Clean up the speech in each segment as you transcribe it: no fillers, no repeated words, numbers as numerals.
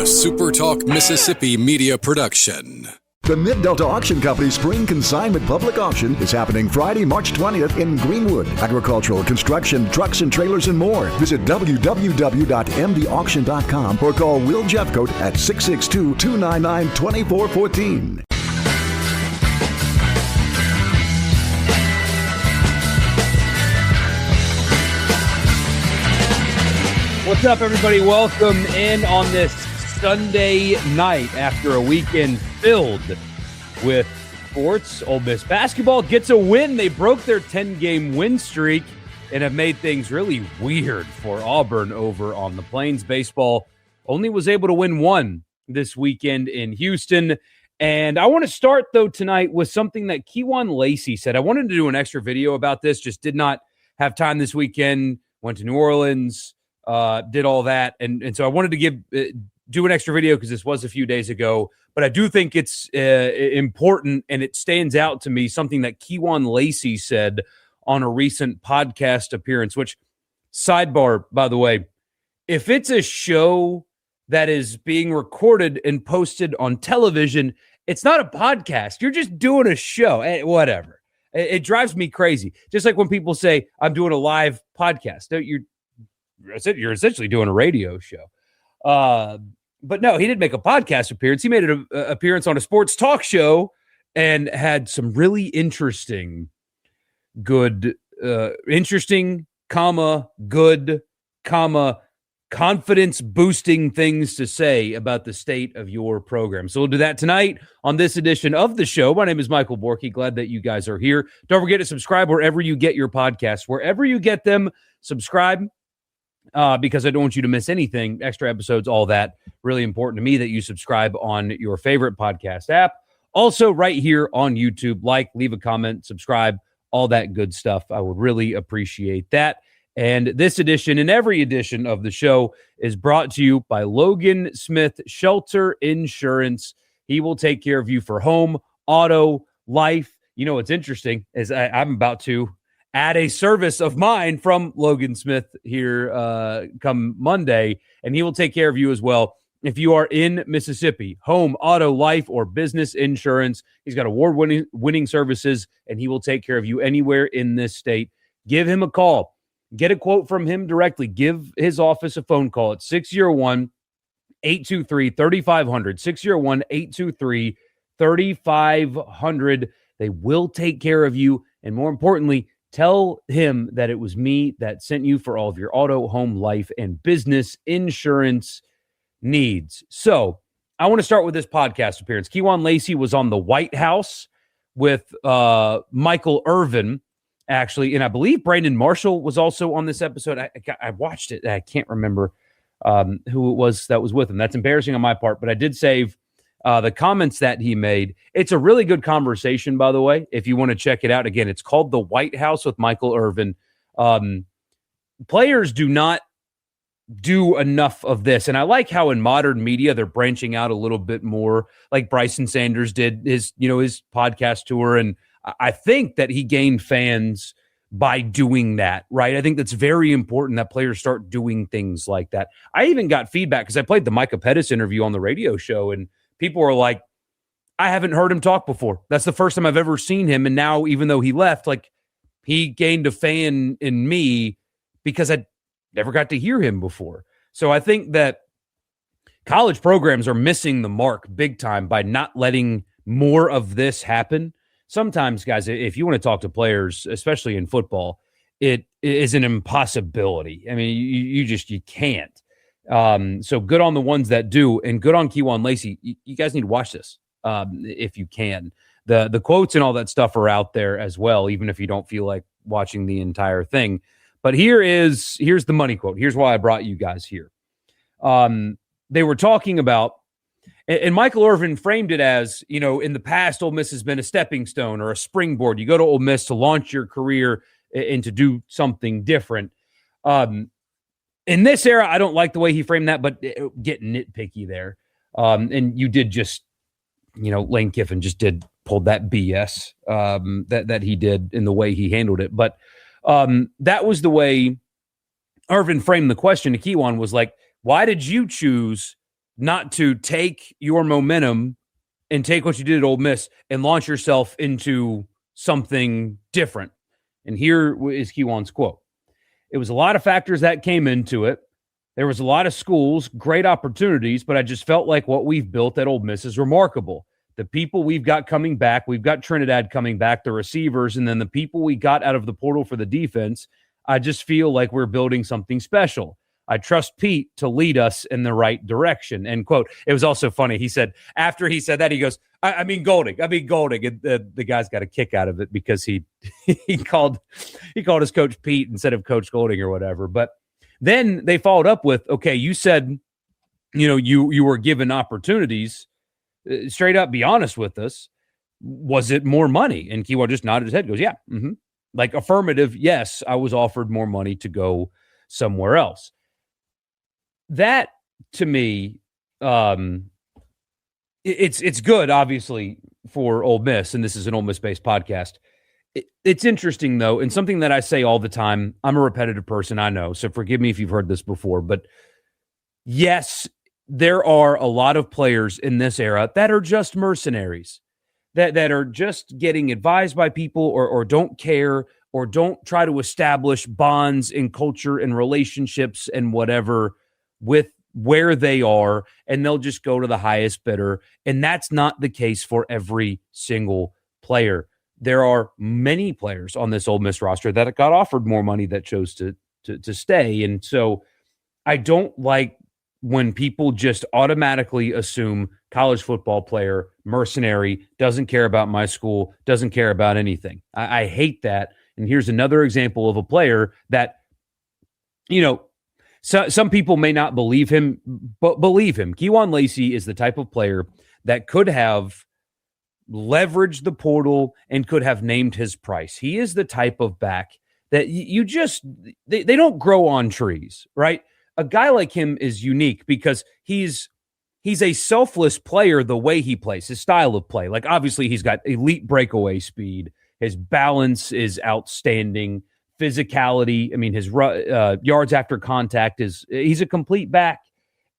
SuperTalk Mississippi media production. The Mid-Delta Auction Company Spring Consignment Public Auction is happening Friday, March 20th in Greenwood. Agricultural, construction, trucks and trailers, and more. Visit www.mdauction.com or call Will Jeffcoat at 662-299-2414. What's up, everybody? Welcome in on this Sunday night after a weekend filled with sports. Ole Miss basketball gets a win. They broke their 10-game win streak and have made things really weird for Auburn over on the Plains. Baseball only was able to win one this weekend in Houston. And I want to start, though, tonight with something that Kewan Lacy said. I wanted to do an extra video about this, just did not have time this weekend. Went to New Orleans. Did all that. And so I wanted to do an extra video because this was a few days ago, but I do think it's important and it stands out to me, something that Kewan Lacy said on a recent podcast appearance, which, sidebar, by the way, if it's a show that is being recorded and posted on television, it's not a podcast. You're just doing a show. Whatever. It drives me crazy. Just like when people say, I'm doing a live podcast. You're essentially doing a radio show. But no, he did make a podcast appearance. He made an appearance on a sports talk show and had some really interesting, confidence boosting things to say about the state of your program. So we'll do that tonight on this edition of the show. My name is Michael Borky. Glad that you guys are here. Don't forget to subscribe wherever you get your podcasts. Wherever you get them, subscribe. Because I don't want you to miss anything, extra episodes, all that. Really important to me that you subscribe on your favorite podcast app. Also, right here on YouTube, leave a comment, subscribe, all that good stuff. I would really appreciate that. And this edition and every edition of the show is brought to you by Logan Smith Shelter Insurance. He will take care of you for home, auto, life. You know what's interesting is I'm about to add a service of mine from Logan Smith here come Monday, and he will take care of you as well. If you are in Mississippi, home, auto, life, or business insurance, he's got award-winning services, and he will take care of you anywhere in this state. Give him a call. Get a quote from him directly. Give his office a phone call at 601-823-3500, 601-823-3500. They will take care of you, and more importantly, tell him that it was me that sent you for all of your auto, home, life, and business insurance needs. So I want to start with this podcast appearance. Kewan Lacy was on the White House with Michael Irvin, actually, and I believe Brandon Marshall was also on this episode. I watched it. I can't remember who it was that was with him. That's embarrassing on my part, but I did save the comments that he made. It's a really good conversation, by the way, if you want to check it out. Again, it's called The White House with Michael Irvin. Players do not do enough of this. And I like how in modern media, they're branching out a little bit more, like Bryson Sanders did his podcast tour. And I think that he gained fans by doing that, right? I think that's very important that players start doing things like that. I even got feedback because I played the Micah Pettis interview on the radio show, and people were like, I haven't heard him talk before. That's the first time I've ever seen him. And now, even though he left, he gained a fan in me because I never got to hear him before. So I think that college programs are missing the mark big time by not letting more of this happen. Sometimes, guys, if you want to talk to players, especially in football, it is an impossibility. I mean, you can't. So good on the ones that do, and good on Kewan Lacy. You guys need to watch this if you can. The quotes and all that stuff are out there as well, even if you don't feel like watching the entire thing. But here's the money quote. Here's why I brought you guys here. They were talking about, and Michael Irvin framed it as, in the past, Ole Miss has been a stepping stone or a springboard. You go to Ole Miss to launch your career and to do something different. In this era, I don't like the way he framed that, but get nitpicky there. And you did just, Lane Kiffin just pulled that BS that he did in the way he handled it. But that was the way Irvin framed the question to Kewan, was like, why did you choose not to take your momentum and take what you did at Ole Miss and launch yourself into something different. And here is Kewan's quote. It was a lot of factors that came into it. There was a lot of schools, great opportunities, but I just felt like what we've built at Ole Miss is remarkable. The people we've got coming back, we've got Trinidad coming back, the receivers, and then the people we got out of the portal for the defense, I just feel like we're building something special. I trust Pete to lead us in the right direction, end quote. It was also funny. He said, after he said that, he goes, I mean Golding. And the guy's got a kick out of it because he called his coach Pete instead of Coach Golding or whatever. But then they followed up with, okay, you said, you were given opportunities. Straight up, be honest with us. Was it more money? And Kewan just nodded his head, goes, yeah. Mm-hmm. Like affirmative, yes, I was offered more money to go somewhere else. That, to me, it's good, obviously, for Ole Miss, and this is an Ole Miss-based podcast. It's interesting, though, and something that I say all the time. I'm a repetitive person, I know, so forgive me if you've heard this before, but yes, there are a lot of players in this era that are just mercenaries, that are just getting advised by people or don't care or don't try to establish bonds in culture and relationships and whatever with where they are, and they'll just go to the highest bidder. And that's not the case for every single player. There are many players on this Ole Miss roster that got offered more money that chose to stay. And so I don't like when people just automatically assume college football player, mercenary, doesn't care about my school, doesn't care about anything. I hate that. And here's another example of a player that, so some people may not believe him, but believe him. Kewan Lacy is the type of player that could have leveraged the portal and could have named his price. He is the type of back that they don't grow on trees, right? A guy like him is unique because he's a selfless player the way he plays, his style of play. Like, obviously, he's got elite breakaway speed. His balance is outstanding. Physicality, I mean, his yards after contact he's a complete back.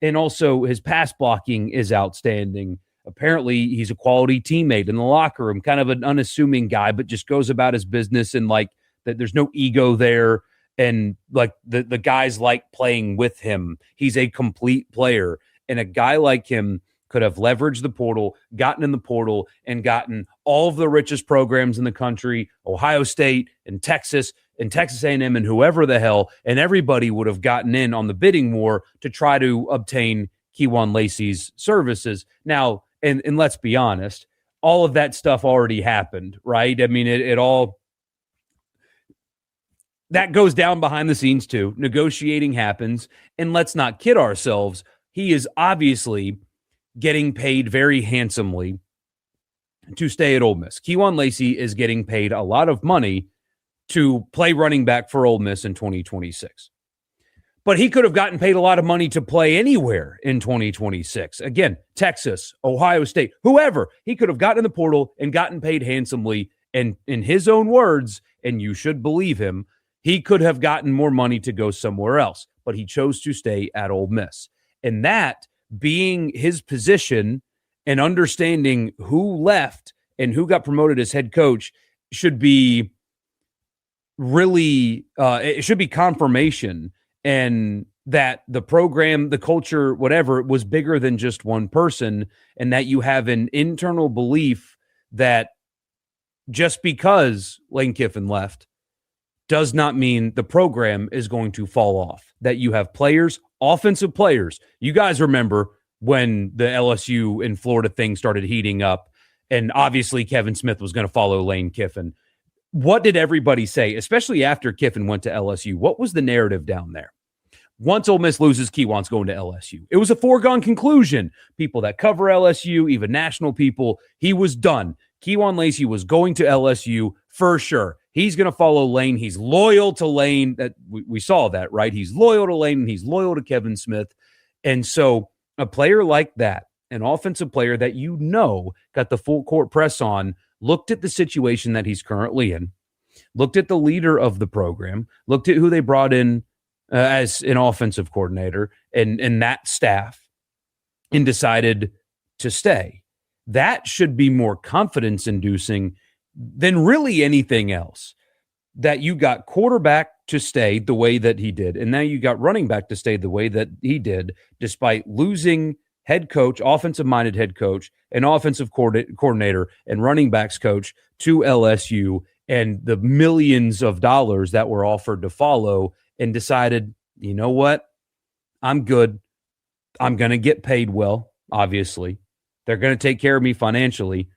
And also his pass blocking is outstanding. Apparently, he's a quality teammate in the locker room, kind of an unassuming guy, but just goes about his business and like that there's no ego there. And like the guys like playing with him. He's a complete player. And a guy like him could have leveraged the portal, gotten in the portal, and gotten all of the richest programs in the country, Ohio State and Texas A&M and whoever the hell, and everybody would have gotten in on the bidding war to try to obtain Kewan Lacy's services. Now, and let's be honest, all of that stuff already happened, right? I mean, it all... that goes down behind the scenes too. Negotiating happens. And let's not kid ourselves. He is obviously getting paid very handsomely to stay at Ole Miss. Kewan Lacy is getting paid a lot of money to play running back for Ole Miss in 2026. But he could have gotten paid a lot of money to play anywhere in 2026. Again, Texas, Ohio State, whoever. He could have gotten in the portal and gotten paid handsomely. And in his own words, and you should believe him, he could have gotten more money to go somewhere else, but he chose to stay at Ole Miss. And that being his position and understanding who left and who got promoted as head coach should be really, it should be confirmation, and that the program, the culture, whatever, was bigger than just one person, and that you have an internal belief that just because Lane Kiffin left does not mean the program is going to fall off, that you have players, offensive players. You guys remember when the LSU and Florida thing started heating up, and obviously Kevin Smith was going to follow Lane Kiffin. What did everybody say, especially after Kiffin went to LSU? What was the narrative down there? Once Ole Miss loses, Kewan's going to LSU. It was a foregone conclusion. People that cover LSU, even national people, he was done. Kewan Lacy was going to LSU for sure. He's going to follow Lane. He's loyal to Lane. That we saw that, right? He's loyal to Lane, and he's loyal to Kevin Smith. And so a player like that, an offensive player that got the full court press on, looked at the situation that he's currently in, looked at the leader of the program, looked at who they brought in as an offensive coordinator and that staff, and decided to stay. That should be more confidence inducing than really anything else. That you got quarterback to stay the way that he did, and now you got running back to stay the way that he did, despite losing head coach, offensive-minded head coach, and offensive coordinator and running backs coach to LSU, and the millions of dollars that were offered to follow, and decided, you know what? I'm good. I'm going to get paid well, obviously. They're going to take care of me financially,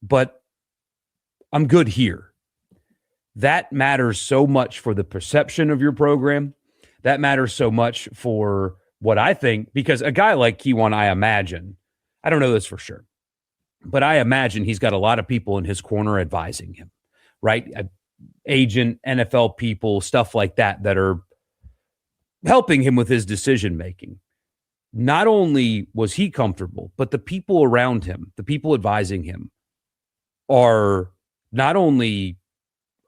but I'm good here. That matters so much for the perception of your program. That matters so much for what I think, because a guy like Kewan, I imagine, I don't know this for sure, but I imagine he's got a lot of people in his corner advising him, right? Agent, NFL people, stuff like that are helping him with his decision-making. Not only was he comfortable, but the people around him, the people advising him, are not only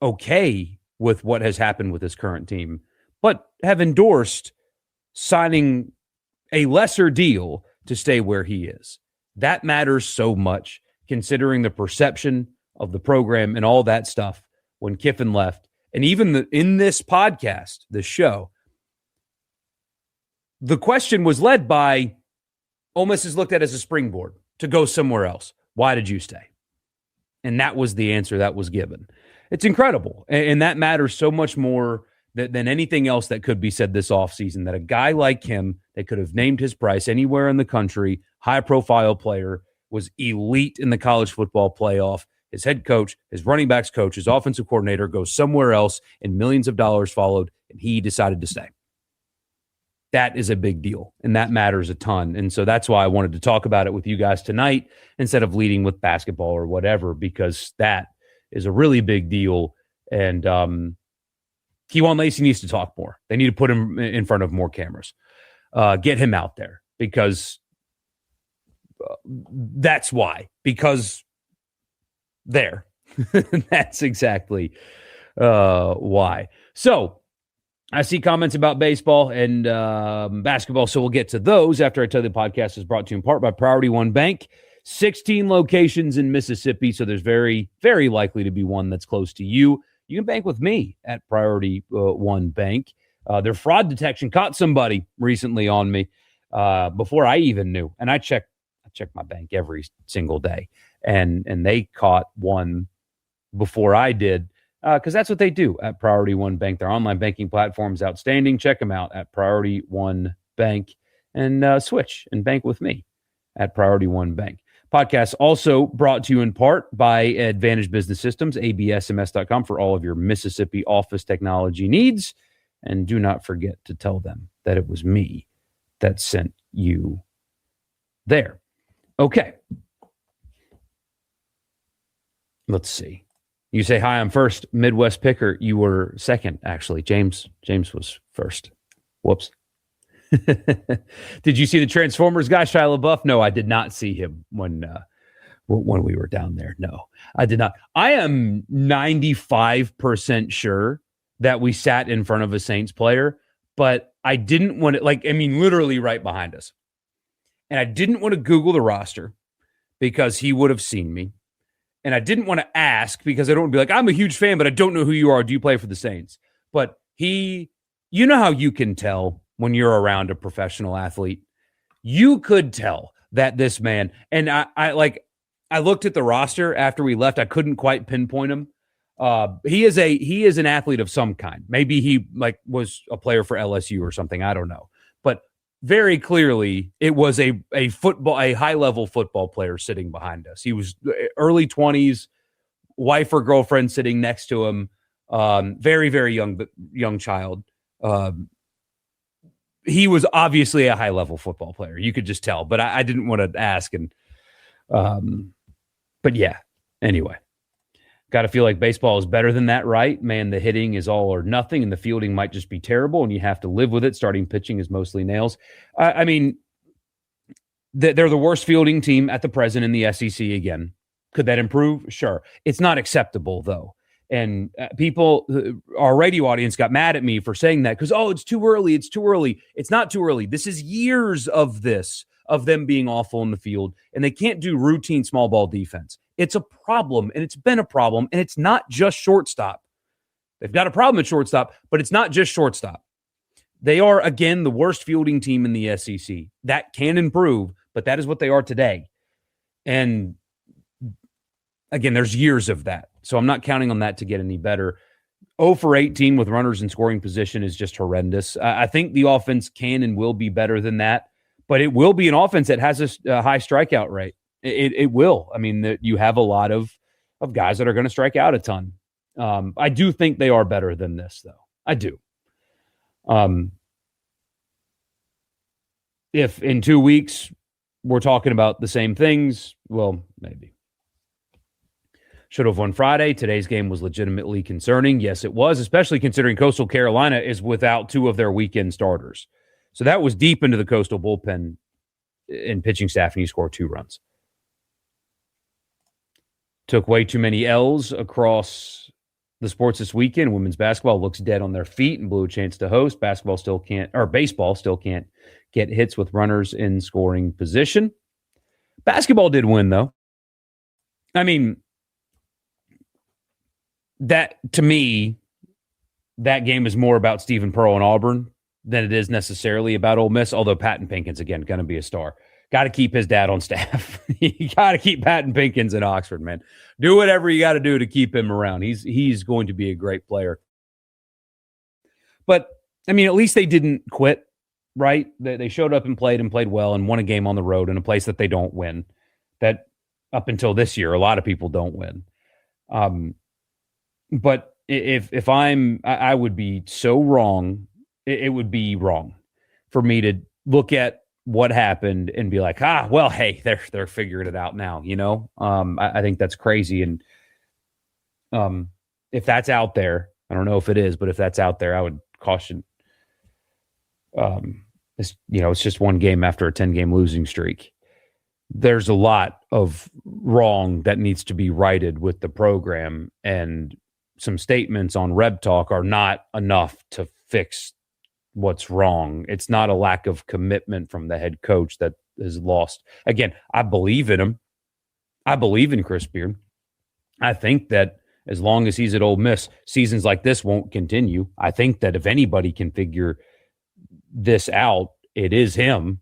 okay with what has happened with his current team, but have endorsed signing a lesser deal to stay where he is. That matters so much, considering the perception of the program and all that stuff when Kiffin left. And even in this podcast, this show, the question was led by Ole Miss is looked at as a springboard to go somewhere else. Why did you stay? And that was the answer that was given. It's incredible. And that matters so much more than anything else that could be said this offseason, that a guy like him that could have named his price anywhere in the country, high-profile player, was elite in the college football playoff. His head coach, his running backs coach, his offensive coordinator goes somewhere else, and millions of dollars followed, and he decided to stay. That is a big deal, and that matters a ton. And so that's why I wanted to talk about it with you guys tonight instead of leading with basketball or whatever, because that is a really big deal. And Kewan Lacy needs to talk more. They need to put him in front of more cameras. Get him out there, because that's why. Because there. That's exactly why. So I see comments about baseball and basketball, so we'll get to those after I tell you the podcast is brought to you in part by Priority One Bank. 16 locations in Mississippi, so there's very, very likely to be one that's close to you. You can bank with me at Priority One Bank. Their fraud detection caught somebody recently on me before I even knew, and I check my bank every single day, and they caught one before I did. Because that's what they do at Priority One Bank. Their online banking platform is outstanding. Check them out at Priority One Bank and switch and bank with me at Priority One Bank. Podcast also brought to you in part by Advantage Business Systems, absms.com, for all of your Mississippi office technology needs. And do not forget to tell them that it was me that sent you there. Okay. Let's see. You say, hi, I'm first. Midwest picker. You were second, actually. James was first. Whoops. Did you see the Transformers guy, Shia LaBeouf? No, I did not see him when we were down there. No, I did not. I am 95% sure that we sat in front of a Saints player, but I didn't want to, literally right behind us. And I didn't want to Google the roster because he would have seen me. And I didn't want to ask because I don't want to be like, I'm a huge fan, but I don't know who you are. Do you play for the Saints? But you know how you can tell when you're around a professional athlete? You could tell that this man, and I looked at the roster after we left. I couldn't quite pinpoint him. He is an athlete of some kind. Maybe he was a player for LSU or something. I don't know. But very clearly, it was a high-level football player sitting behind us. He was early 20s, wife or girlfriend sitting next to him, very, very young child. He was obviously a high-level football player. You could just tell, but I didn't want to ask. But yeah, anyway. Got to feel like baseball is better than that, right? Man, the hitting is all or nothing, and the fielding might just be terrible, and you have to live with it. Starting pitching is mostly nails. They're the worst fielding team at the present in the SEC again. Could that improve? Sure. It's not acceptable, though. And people, our radio audience got mad at me for saying that because, it's too early. It's too early. It's not too early. This is years of this, of them being awful in the field, and they can't do routine small ball defense. It's a problem, and it's been a problem, and it's not just shortstop. They've got a problem at shortstop, but it's not just shortstop. They are, again, the worst fielding team in the SEC. That can improve, but that is what they are today. And again, there's years of that. So I'm not counting on that to get any better. 0 for 18 with runners in scoring position is just horrendous. I think the offense can and will be better than that, but it will be an offense that has a high strikeout rate. It will. I mean, you have a lot of guys that are going to strike out a ton. I do think they are better than this, though. I do. If in 2 weeks we're talking about the same things, well, maybe. Should have won Friday. Today's game was legitimately concerning. Yes, it was, especially considering Coastal Carolina is without 2 of their weekend starters. So that was deep into the Coastal bullpen and pitching staff, and you score 2 runs. Took way too many L's across the sports this weekend. Women's basketball looks dead on their feet and blew a chance to host. Baseball still can't get hits with runners in scoring position. Basketball did win, though. I mean, that, to me, that game is more about Stephen Pearl and Auburn than it is necessarily about Ole Miss, although Patton Pinkins, again, going to be a star. Got to keep his dad on staff. You got to keep Patton Pinkins in Oxford, man. Do whatever you got to do to keep him around. He's going to be a great player. But, I mean, at least they didn't quit, right? They showed up and played well and won a game on the road in a place that they don't win. That, up until this year, a lot of people don't win. But if I would be so wrong, it would be wrong for me to look at what happened and be like, well, hey, they're figuring it out now, you know? I think that's crazy. And if that's out there, I don't know if it is, but if that's out there, I would caution. It's just one game after a 10-game losing streak. There's a lot of wrong that needs to be righted with the program, and some statements on Reb Talk are not enough to fix what's wrong. It's not a lack of commitment from the head coach that is lost. Again, I believe in him. I believe in Chris Beard. I think that as long as he's at Ole Miss, seasons like this won't continue. I think that if anybody can figure this out, it is him.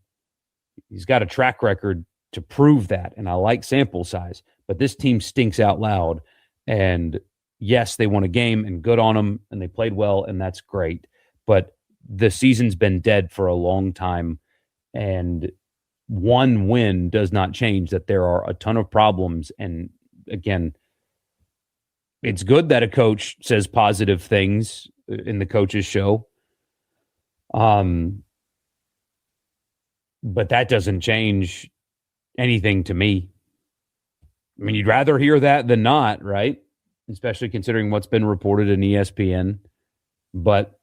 He's got a track record to prove that, and I like sample size. But this team stinks out loud, and yes, they won a game, and good on them, and they played well, and that's great. But the season's been dead for a long time, and one win does not change that there are a ton of problems. And again, it's good that a coach says positive things in the coach's show. But that doesn't change anything to me. I mean, you'd rather hear that than not, right? Especially considering what's been reported in ESPN. But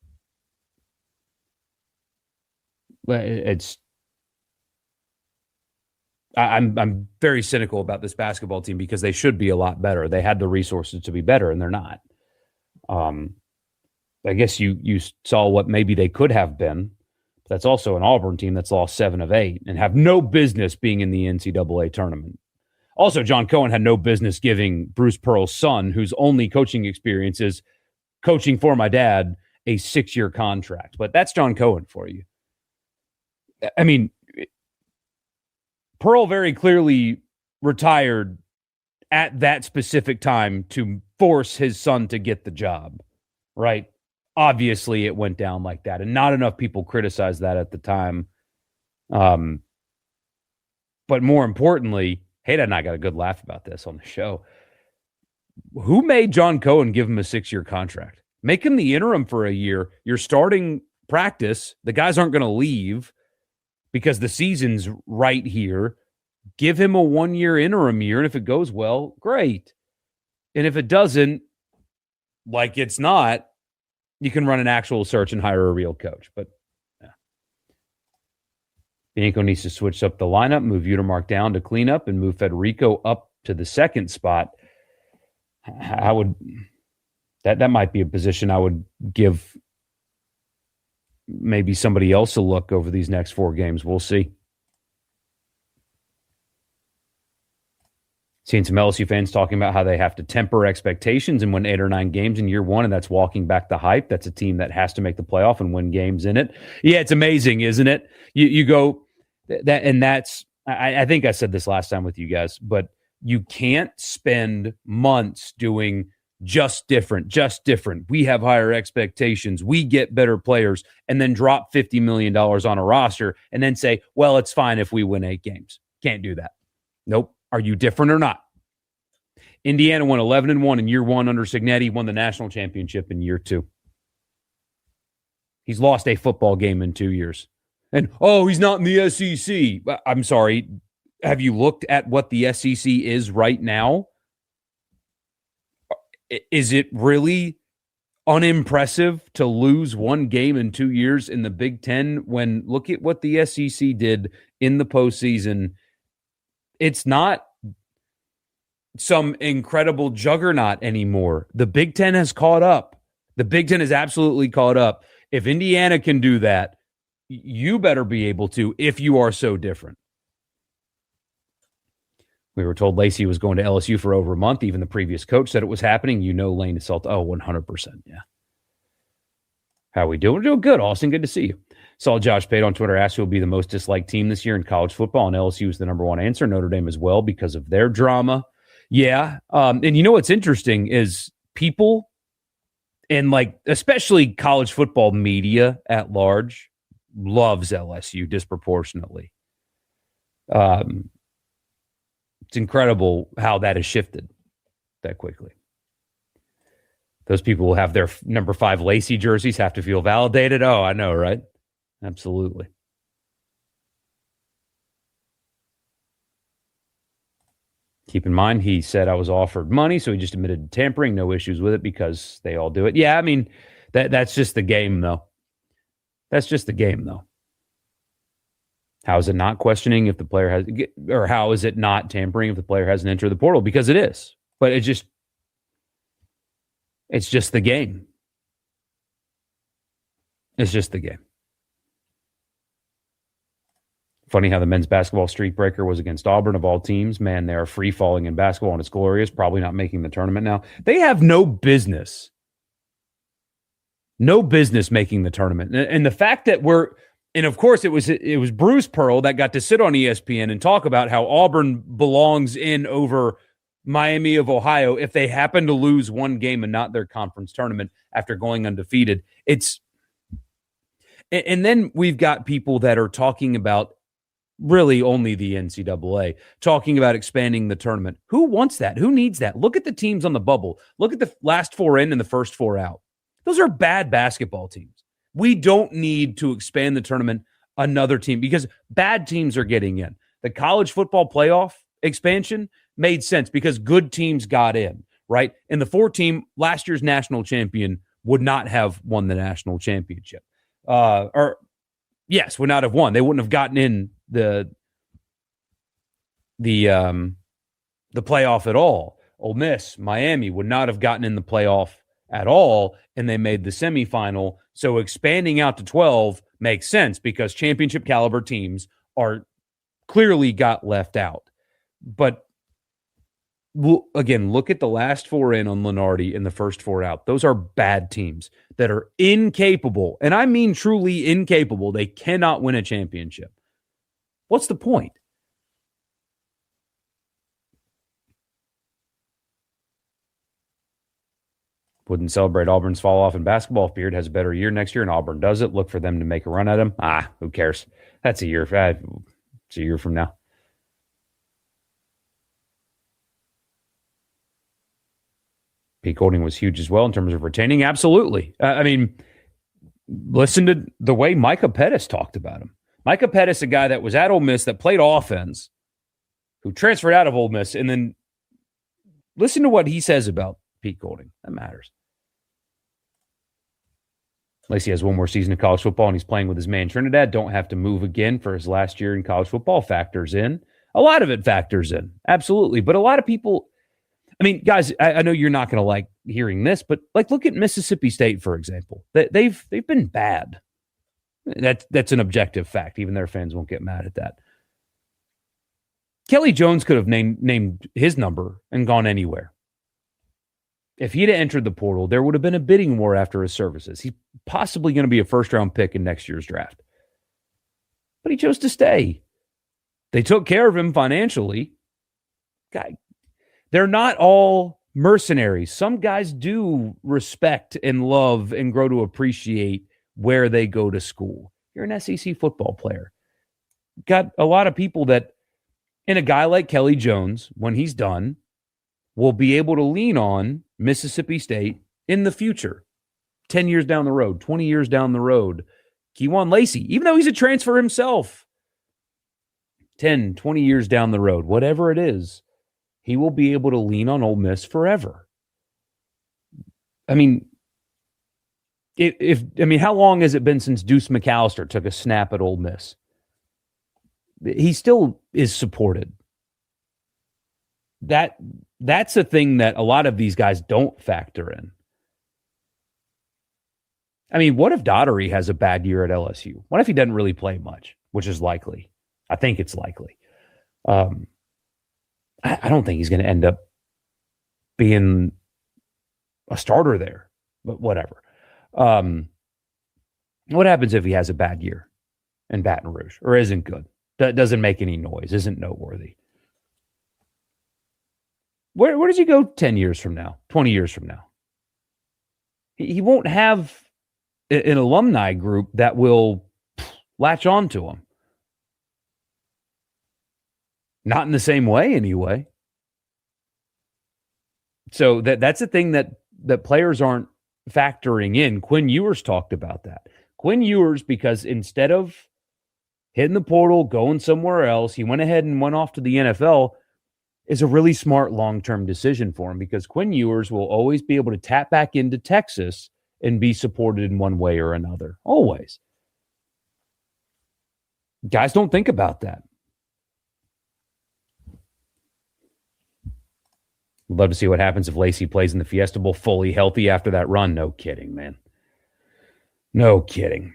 I'm very cynical about this basketball team because they should be a lot better. They had the resources to be better, and they're not. I guess you saw what maybe they could have been. That's also an Auburn team that's lost 7 of 8 and have no business being in the NCAA tournament. Also, John Cohen had no business giving Bruce Pearl's son, whose only coaching experience is coaching for my dad, a 6-year contract. But that's John Cohen for you. I mean, Pearl very clearly retired at that specific time to force his son to get the job, right? Obviously, it went down like that, and not enough people criticized that at the time. But more importantly, Hayden and I got a good laugh about this on the show. Who made John Cohen give him a 6-year contract? Make him the interim for a year. You're starting practice. The guys aren't going to leave because the season's right here. Give him a 1-year interim year, and if it goes well, great. And if it doesn't, like it's not, you can run an actual search and hire a real coach. But yeah. Bianco needs to switch up the lineup, move Utermark down to clean up, and move Federico up to the second spot. I would that might be a position I would give maybe somebody else a look over these next 4 games. We'll see. Seen some LSU fans talking about how they have to temper expectations and win 8 or 9 games in year one, and that's walking back the hype. That's a team that has to make the playoff and win games in it. Yeah, it's amazing, isn't it? You go that, and that's. I think I said this last time with you guys, but you can't spend months doing just different. We have higher expectations. We get better players, and then drop $50 million on a roster and then say, well, it's fine if we win 8 games. Can't do that. Nope. Are you different or not? Indiana won 11-1 in year one under Cignetti, won the national championship in year 2. He's lost a football game in 2 years. And, he's not in the SEC. I'm sorry. Have you looked at what the SEC is right now? Is it really unimpressive to lose 1 game in 2 years in the Big Ten when look at what the SEC did in the postseason? It's not some incredible juggernaut anymore. The Big Ten has caught up. The Big Ten is absolutely caught up. If Indiana can do that, you better be able to if you are so different. We were told Lacy was going to LSU for over a month. Even the previous coach said it was happening. Lane Assault. 100%. Yeah. How we doing? We're doing good, Austin. Good to see you. Saw Josh Pate on Twitter ask who will be the most disliked team this year in college football, and LSU is the number one answer. Notre Dame as well because of their drama. Yeah. And you know what's interesting is people and especially college football media at large loves LSU disproportionately. It's incredible how that has shifted that quickly. Those people will have their number 5 Lacy jerseys have to feel validated. Oh, I know, right? Absolutely. Keep in mind, he said I was offered money, so he just admitted tampering. No issues with it because they all do it. Yeah, I mean, that's just the game, though. That's just the game, though. How is it not questioning if the player has, or how is it not tampering if the player hasn't entered the portal? Because it is. But it's just the game. It's just the game. Funny how the men's basketball streak breaker was against Auburn of all teams. Man, they are free falling in basketball and it's glorious. Probably not making the tournament now. They have no business making the tournament. And the fact that and of course it was Bruce Pearl that got to sit on ESPN and talk about how Auburn belongs in over Miami of Ohio if they happen to lose 1 game and not their conference tournament after going undefeated. And then we've got people that are talking about really only the NCAA, talking about expanding the tournament. Who wants that? Who needs that? Look at the teams on the bubble. Look at the last 4 in and the first 4 out. Those are bad basketball teams. We don't need to expand the tournament another team because bad teams are getting in. The college football playoff expansion made sense because good teams got in, right? And the 4-team, last year's national champion would not have won the national championship. Would not have won. They wouldn't have gotten in the playoff at all. Ole Miss, Miami would not have gotten in the playoff at all, and they made the semifinal. So expanding out to 12 makes sense because championship caliber teams are clearly got left out. But again, look at the last 4 in on Lenardi and the first 4 out. Those are bad teams that are incapable, and I mean truly incapable. They cannot win a championship. What's the point? Wouldn't celebrate Auburn's fall off in basketball if Beard has a better year next year and Auburn does it. Look for them to make a run at him. Who cares? That's a year. It's a year from now. Pete Golding was huge as well in terms of retaining. Absolutely. I mean, listen to the way Micah Pettis talked about him. Micah Pettis, a guy that was at Ole Miss, that played offense, who transferred out of Ole Miss, and then listen to what he says about Pete Golding. That matters. Lacy has 1 more season of college football, and he's playing with his man Trinidad. Don't have to move again for his last year in college football. Factors in. A lot of it factors in. Absolutely. But a lot of people, I mean, guys, I know you're not going to like hearing this, but look at Mississippi State, for example. They've been bad. That's an objective fact. Even their fans won't get mad at that. Kelly Jones could have named his number and gone anywhere. If he'd have entered the portal, there would have been a bidding war after his services. He's possibly going to be a first-round pick in next year's draft. But he chose to stay. They took care of him financially. Guy, they're not all mercenaries. Some guys do respect and love and grow to appreciate where they go to school. You're an SEC football player. Got a lot of people that, and a guy like Kelly Jones, when he's done, will be able to lean on Mississippi State in the future. 10 years down the road, 20 years down the road. Kewan Lacy, even though he's a transfer himself, 10, 20 years down the road, whatever it is, he will be able to lean on Ole Miss forever. I mean, how long has it been since Deuce McAllister took a snap at Ole Miss? He still is supported. That's a thing that a lot of these guys don't factor in. I mean, what if Daugherty has a bad year at LSU? What if he doesn't really play much, which is likely? I think it's likely. I don't think he's going to end up being a starter there, but whatever. What happens if he has a bad year in Baton Rouge or isn't good? That doesn't make any noise, isn't noteworthy. Where does he go 10 years from now, 20 years from now? He won't have an alumni group that will latch on to him. Not in the same way, anyway. So that's a thing that players aren't factoring in. Quinn Ewers talked about that. Quinn Ewers, because instead of hitting the portal, going somewhere else, he went ahead and went off to the NFL, is a really smart long-term decision for him, because Quinn Ewers will always be able to tap back into Texas and be supported in one way or another. Always. Guys don't think about that. Would love to see what happens if Lacy plays in the Fiesta Bowl fully healthy after that run. No kidding, man. No kidding.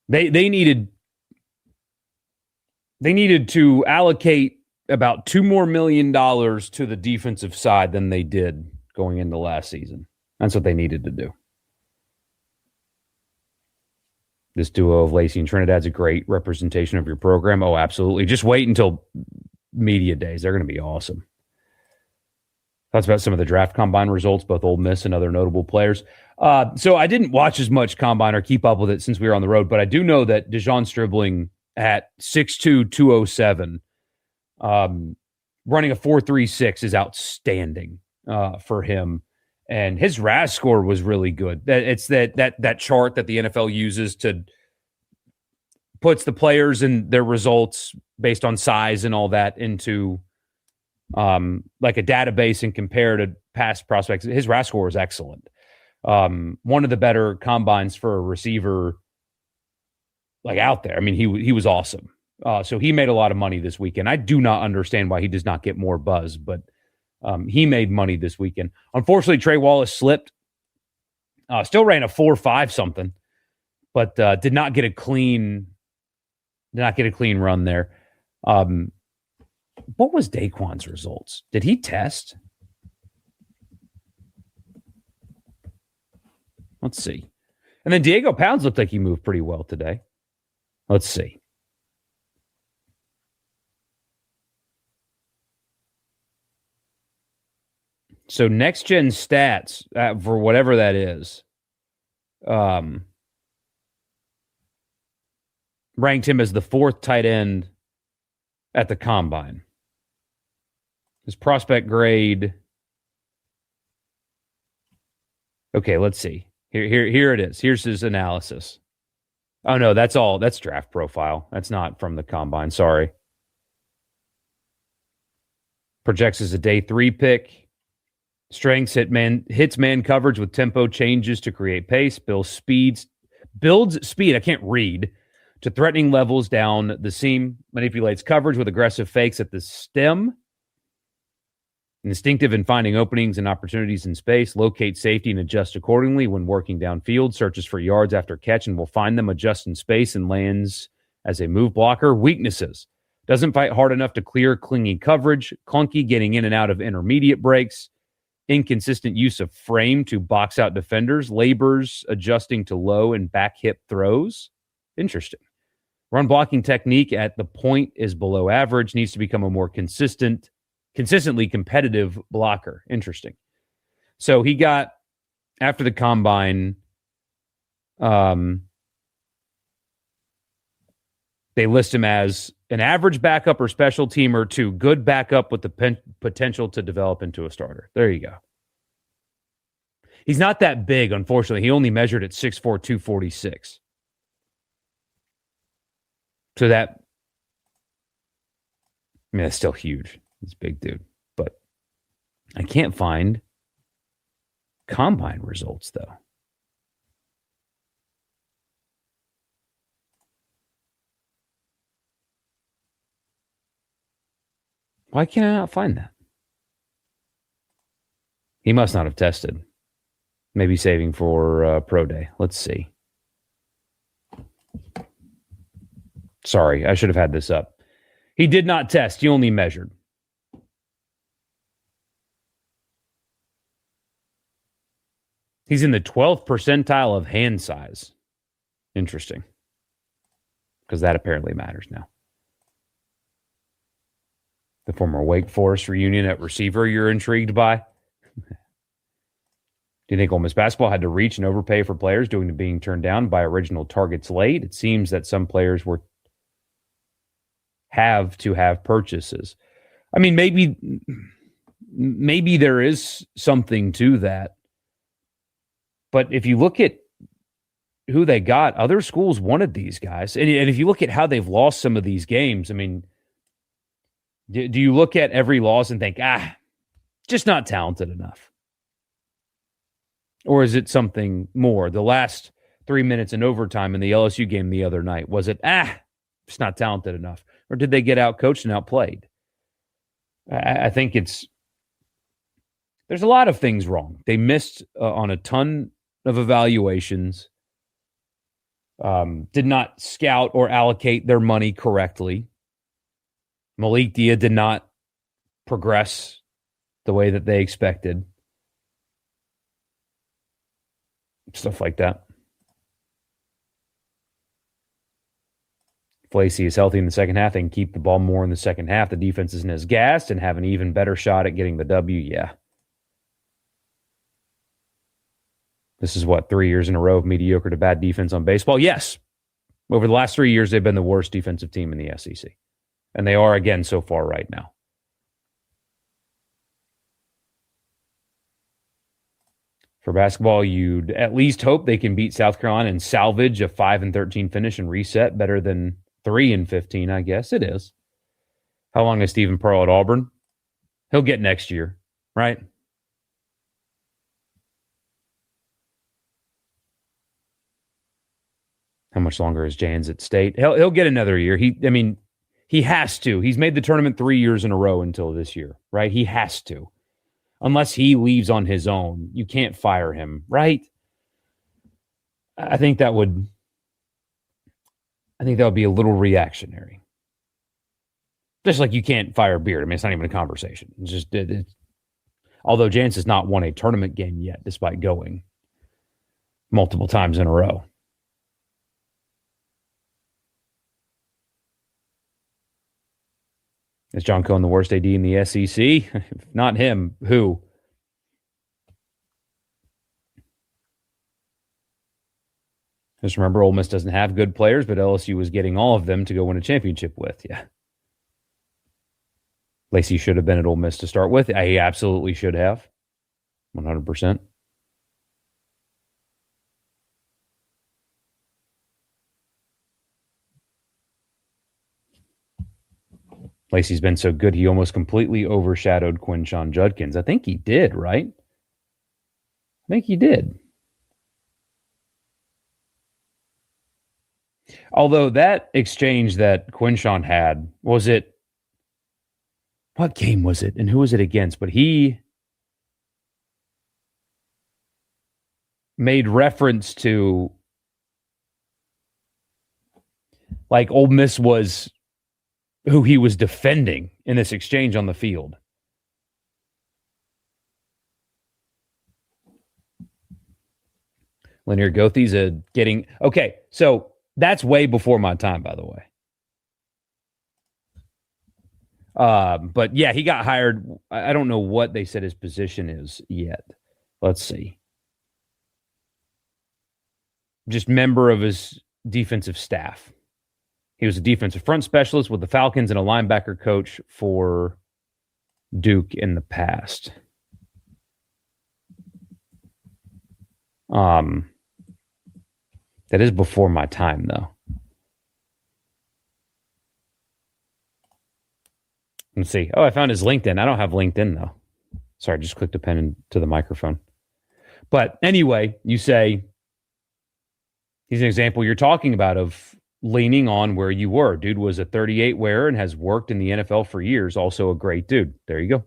They needed to allocate about $2 million more to the defensive side than they did going into last season. That's what they needed to do. This duo of Lacy and Trinidad's a great representation of your program. Oh, absolutely. Just wait until media days. They're going to be awesome. Thoughts about some of the draft combine results, both Ole Miss and other notable players. So I didn't watch as much combine or keep up with it since we were on the road, but I do know that Dejon Stribling at 6'2", 207, running a 4.36 is outstanding for him. And his RAS score was really good. It's that chart that the NFL uses to puts the players and their results based on size and all that into like a database and compare to past prospects. His RAS score is excellent. One of the better combines for a receiver like out there. I mean, he was awesome. So he made a lot of money this weekend. I do not understand why he does not get more buzz, but he made money this weekend. Unfortunately, Trey Wallace slipped. Still ran a 4.5 something, but did not get a clean run there. What was Daquan's results? Did he test? Let's see. And then Diego Pounds looked like he moved pretty well today. Let's see. So next gen stats for whatever that is, ranked him as the 4th tight end at the combine. His prospect grade. Okay, let's see. Here it is. Here's his analysis. Oh no, that's all. That's draft profile. That's not from the combine. Sorry. Projects as a day 3 pick. Strengths hits man coverage with tempo changes to create pace. Builds speed. I can't read. To threatening levels down the seam. Manipulates coverage with aggressive fakes at the stem. Instinctive in finding openings and opportunities in space. Locates safety and adjusts accordingly when working downfield. Searches for yards after catch and will find them, adjust in space, and lands as a move blocker. Weaknesses. Doesn't fight hard enough to clear clingy coverage, clunky getting in and out of intermediate breaks, inconsistent use of frame to box out defenders, labors adjusting to low and back hip throws. Interesting. Run blocking technique at the point is below average, needs to become a more consistently competitive blocker. Interesting. So he got, after the combine, they list him as an average backup or special teamer to good backup with the potential to develop into a starter. There you go. He's not that big, unfortunately. He only measured at 6'4", 246. So that, I mean, that's still huge. He's a big dude. But I can't find combine results, though. Why can I not find that? He must not have tested. Maybe saving for Pro Day. Let's see. Sorry, I should have had this up. He did not test. He only measured. He's in the 12th percentile of hand size. Interesting. Because that apparently matters now. The former Wake Forest reunion at receiver you're intrigued by? Do you think Ole Miss basketball had to reach and overpay for players due to being turned down by original targets late? It seems that some players have to have purchases. I mean, maybe there is something to that. But if you look at who they got, other schools wanted these guys. And if you look at how they've lost some of these games, I mean, do you look at every loss and think, just not talented enough? Or is it something more? The last 3 minutes in overtime in the LSU game the other night, was it, just not talented enough? Or did they get outcoached and outplayed? I think there's a lot of things wrong. They missed on a ton of evaluations, did not scout or allocate their money correctly. Malik Dia did not progress the way that they expected. Stuff like that. If Lacy is healthy in the second half, they can keep the ball more in the second half. The defense isn't as gassed and have an even better shot at getting the W. Yeah. This is 3 years in a row of mediocre to bad defense on baseball? Yes. Over the last 3 years, they've been the worst defensive team in the SEC. And they are again so far right now. For basketball, you'd at least hope they can beat South Carolina and salvage a 5-13 finish and reset better than 3-15, I guess. It is. How long is Stephen Pearl at Auburn? He'll get next year, right? How much longer is Jans at State? He'll get another year. He has to. He's made the tournament 3 years in a row until this year, right? He has to. Unless he leaves on his own, you can't fire him, right? I think that would be a little reactionary. Just like you can't fire Beard. I mean, it's not even a conversation. It's just although Jans has not won a tournament game yet, despite going multiple times in a row. Is John Cohen the worst AD in the SEC? If not him, who? Just remember, Ole Miss doesn't have good players, but LSU was getting all of them to go win a championship with. Yeah. Lacy should have been at Ole Miss to start with. He absolutely should have. 100%. Lacy's been so good, he almost completely overshadowed Quinshon Judkins. I think he did, right? I think he did. Although that exchange that Quinshon had, what game was it and who was it against? But he made reference to Ole Miss was who he was defending in this exchange on the field. Lanier Gothi's getting... Okay, so that's way before my time, by the way. But yeah, he got hired. I don't know what they said his position is yet. Let's see. Just member of his defensive staff. He was a defensive front specialist with the Falcons and a linebacker coach for Duke in the past. That is before my time, though. Let's see. Oh, I found his LinkedIn. I don't have LinkedIn, though. Sorry, I just clicked a pen into the microphone. But anyway, you say he's an example you're talking about of leaning on where you were. Dude was a 38 wearer and has worked in the NFL for years. Also a great dude. There you go.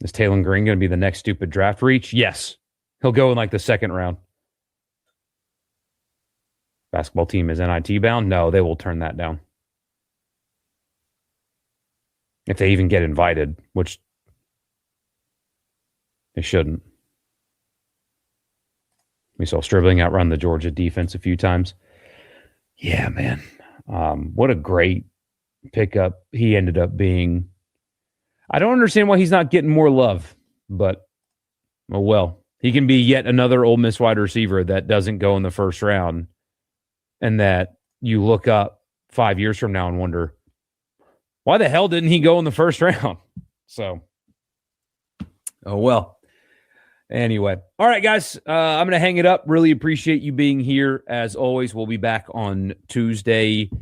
Is Taylor Green going to be the next stupid draft reach? Yes. He'll go in like the second round. Basketball team is NIT bound? No, they will turn that down. If they even get invited, which they shouldn't. We saw Stribling outrun the Georgia defense a few times. Yeah, man. What a great pickup he ended up being. I don't understand why he's not getting more love, but oh well. He can be yet another Ole Miss wide receiver that doesn't go in the first round and that you look up 5 years from now and wonder, why the hell didn't he go in the first round? So, oh well. Anyway. All right, guys. I'm going to hang it up. Really appreciate you being here. As always, we'll be back on Tuesday. I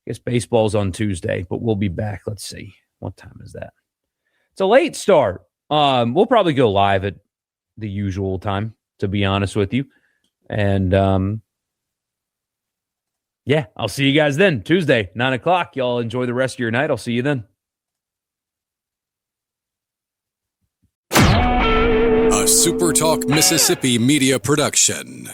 guess baseball's on Tuesday, but we'll be back. Let's see. What time is that? It's a late start. We'll probably go live at the usual time, to be honest with you. And yeah, I'll see you guys then. Tuesday, 9 o'clock. Y'all enjoy the rest of your night. I'll see you then. A SuperTalk Mississippi media production.